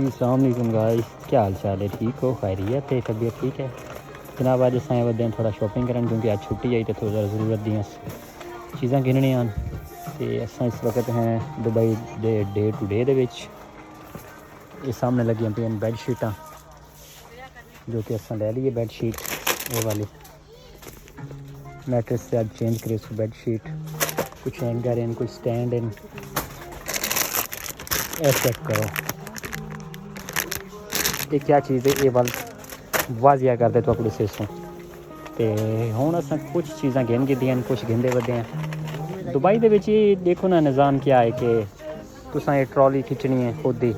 अस्सलामुअलैकुम गाइस, क्या हाल चाल है? ठीक हो? खैरियत है? तबीयत ठीक है जनाब? अज असें वधे थोड़ा शॉपिंग करन क्योंकि अज छुट्टी आई तो थोड़ा जरूरत दियां चीज़ां गिननियां ते असां इस वक्त हैं दुबई दे डे टू डे दे विच। ये सामने लगियां पेन बैडशीटां जो कि असां लै ली बैडशीट ये वाली मैट्रेस से अज चेंज करे उसको बैडशीट। कुछ हैंगर इन, कुछ स्टैंड इन, ए चेक करो ये क्या चीज़ है। ये वाल वाजिया करते तो अपने सेसों तो हुण असां कुछ चीज़ां गिन कीतियां, कुछ गिनदे वधे हैं। दुबई दे विच ये देखो ना निज़ाम क्या है कि तुसां ये ट्रॉली खिच्चनी है खुद ही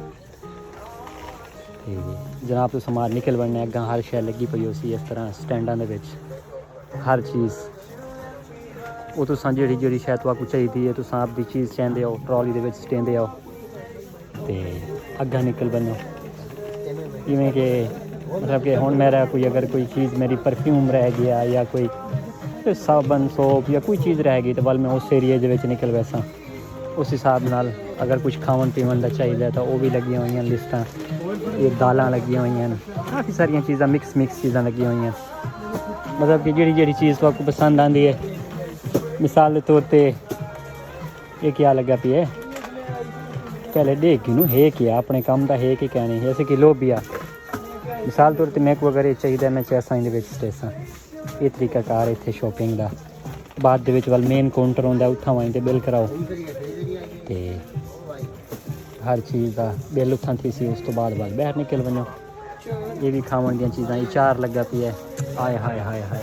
ते जनाब तुस मार निकल बनने अग्गां हर शै लगी पई उसी इस तरह स्टैंडां दे विच हर चीज़ वो तुसां जेह्ड़ी शै तुहानू चाहिदी है तुसां आपदी चीज़ चाहते हो ट्रॉली दे विच सटेंदे हो ते अग्गां निकल बनो। जिमें कि मतलब कि हुण मेरा कोई अगर कोई चीज़ मेरी परफ्यूम रह गया या कोई साबन सोप या कोई चीज़ रह गई तो वल मैं उस एरिए दे विच निकल वैसा उस हिसाब नाल अगर कुछ खावन पीवन का चाहिए तो वह भी लगियां हुई लिस्टां। ये दालां लगियां हुई काफ़ी सारिया चीज़ां मिक्स चीज़ां लगियां हुई मतलब कि जेह्ड़ी चीज़ तो आपको पसंद आती है। मिसाल के तौर पर ये क्या लगा पी है पहले देगी नू है क्या अपने काम का है कि क्या नहीं जैसे कि लोबिया मिसाल तौर पर मेरे को अगर ये चाहिए मैं चैसा इन स्टेसा ये तरीकाकार इतने शॉपिंग का बाद वाल मेन काउंटर होंगे उत्थां वहीं बिल कराओ तो हर चीज़ का बिल उत्थां थी सी उस तो बाद बाहर निकल बनो। ये भी खावन दी चीज़ां ये चार लगा पी है आए हाय हाय हाय हाय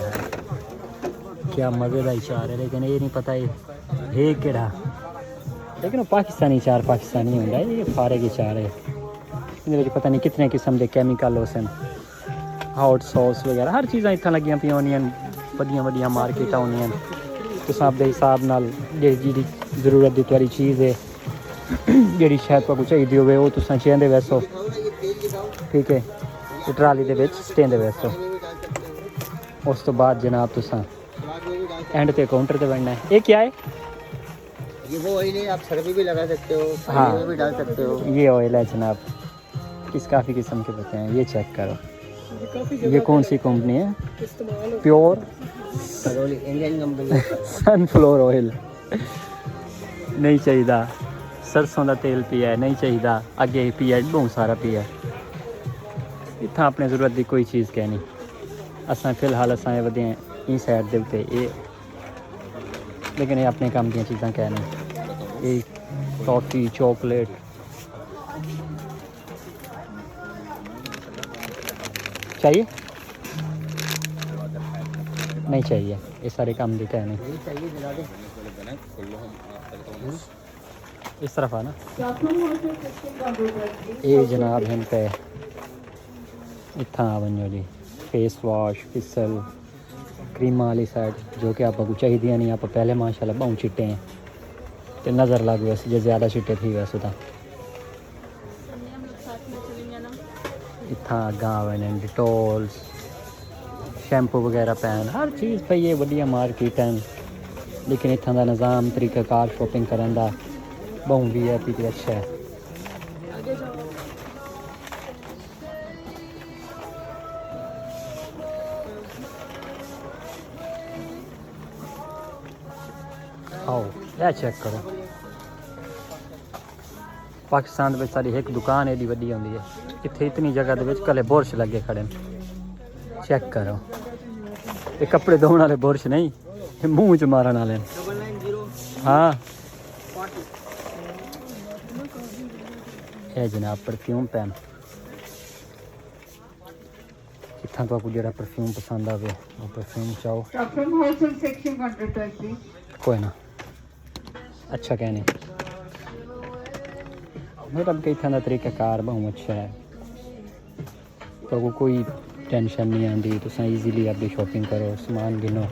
क्या मज़े का चार है लेकिन ये नहीं पता है केड़ा लेकिन वो पाकिस्तानी चार पाकिस्तानी होंगे ये फारे की चार है ये पता नहीं कितने किस्म के कैमिकल हो सन हॉट सॉस वगैरह हर चीज़ां इतना लगियां पी होनियां वड्डियां वड्डियां मार्केटां होनियां तुस आपदे हिसाब नाल जेह्ड़ी जरूरत दी तुहारी चीज़ है जेह्ड़ी शायद तुहानू चाहिदी होवे वो तुसां चाहंदे वैसो ठीक है ते ट्राली दे विच सटेंदे वैसो। उस तो बाद जनाब तुसां एंड ते काउंटर ते बनना है। ये क्या है? ये वो ऑयल है, आप सर पे भी लगा सकते हो, हाँ में भी डाल सकते हो। ये ऑयल है जनाब काफ़ी किस्म के होते हैं। ये चेक करो ये कौन सी कंपनी है? Pure Indian company sunflower oil नहीं चाहिए। सरसों का तेल पिया नहीं चाहिए अगे पिया बहुत सारा पिया इतना अपने ज़रूरत की कोई चीज़ कहनी असा फिलहाल असा वधे हैं इस साइड के उत्ते ये लेकिन ये अपने काम दी चीज़ां कहनी ये टॉफ़ी चॉकलेट चाहिए नहीं चाहिए ये सारे काम दी कहनी इस तरफ आना ये जनाब हैं पे इतना आ वनो जी फेस वॉश फिसल क्रीमा वाली साइड जो कि आपको चाहिए नहीं आप पहले माशाल्लाह बहुत चिट्टे हैं तो नज़र लग वैसे जो ज़्यादा चिट्टे थी वैसे तो इतना अग्गा आने डिटोल्स शैम्पू वगैरह पैन हर चीज़ पई है वड्डियां मार्केट हैं लेकिन इतना का निज़ाम तरीकाकार शॉपिंग करने का बहुत भी है पी अच्छा है। आओ यह चेक करो पाकिस्तान में सारी एक दुकान एडी वड्डी होंदी है इतने इतनी जगह के कले बुरश लगे खड़े चेक करो ये कपड़े धोने वाले बुरश नहीं ये मुँह च मारन वाले हाँ ये जनाब परफ्यूम पैन इतना तो आपको जो परफ्यूम पसंद आवे वो परफ्यूम चाहो कोई ना अच्छा कहने मेरा भी इतना का तरीकाकार बहुत अच्छा है तो कोई टेंशन नहीं आती तुम ईजीली अपनी शॉपिंग करो समान गिनो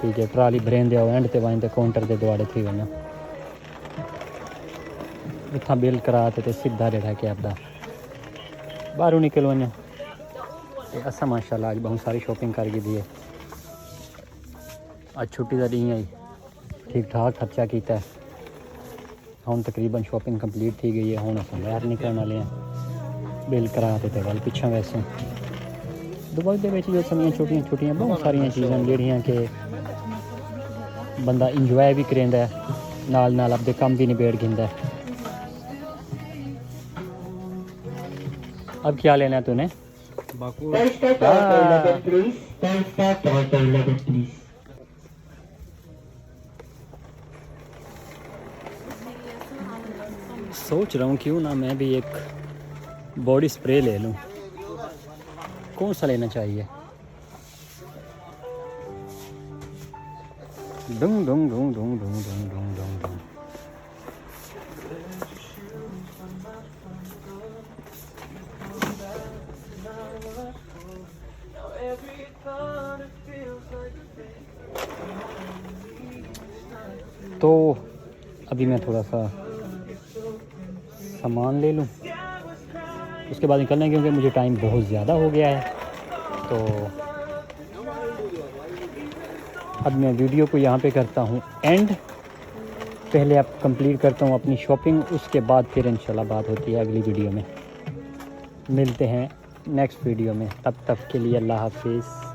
ठीक है ट्राली भरें दो एंड ते वाइन काउंटर के दुआरे थी वनो इतना बिल करा ते सीधा रेड़ा के आपदा बाहरों निकल वनो असा माशाल्लाह आज बहुत सारी शॉपिंग कर गई है आज छुट्टी का दिन आई ठीक ठाक खर्चा किया ਹੁਣ ਤਕਰੀਬਨ ਸ਼ਾਪਿੰਗ ਕੰਪਲੀਟ थी गई है। ਹੁਣ ਅਸੀਂ ਬਾਹਰ ਨਿਕਲਣ ਵਾਲੇ ਹਾਂ। ਬਿੱਲ ਕਰਾ ਤੇ ਵੱਲ ਪਿੱਛੋਂ ਵੈਸੇ ਦੁਬਈ ਦੇ ਵਿੱਚ ਜੋ ਸਮੀਆਂ ਛੋਟੀਆਂ ਛੋਟੀਆਂ ਬਹੁਤ ਸਾਰੀਆਂ ਚੀਜ਼ਾਂ ਜਿਹੜੀਆਂ ਕਿ ਬੰਦਾ ਇੰਜੋਏ ਵੀ ਕਰਦਾ ਨਾਲ ਨਾਲ ਆਪਣੇ ਕੰਮ ਵੀ ਨਿਬੇੜ ਗਿੰਦਾ। अब क्या लेना है तूने? सोच रहा हूँ क्यों ना मैं भी एक बॉडी स्प्रे ले लूँ। कौन सा लेना चाहिए? डुंग डुंग डुंग डुंग डुंग डुंग डुंग डुंग डुंग। तो अभी मैं थोड़ा सा सामान ले लूँ, उसके बाद निकलना है क्योंकि मुझे टाइम बहुत ज़्यादा हो गया है। तो अब मैं वीडियो को यहाँ पे करता हूँ एंड। पहले अब कंप्लीट करता हूँ अपनी शॉपिंग, उसके बाद फिर इंशाल्लाह बात होती है अगली वीडियो में। मिलते हैं नेक्स्ट वीडियो में, तब तक के लिए अल्लाह हाफिज़।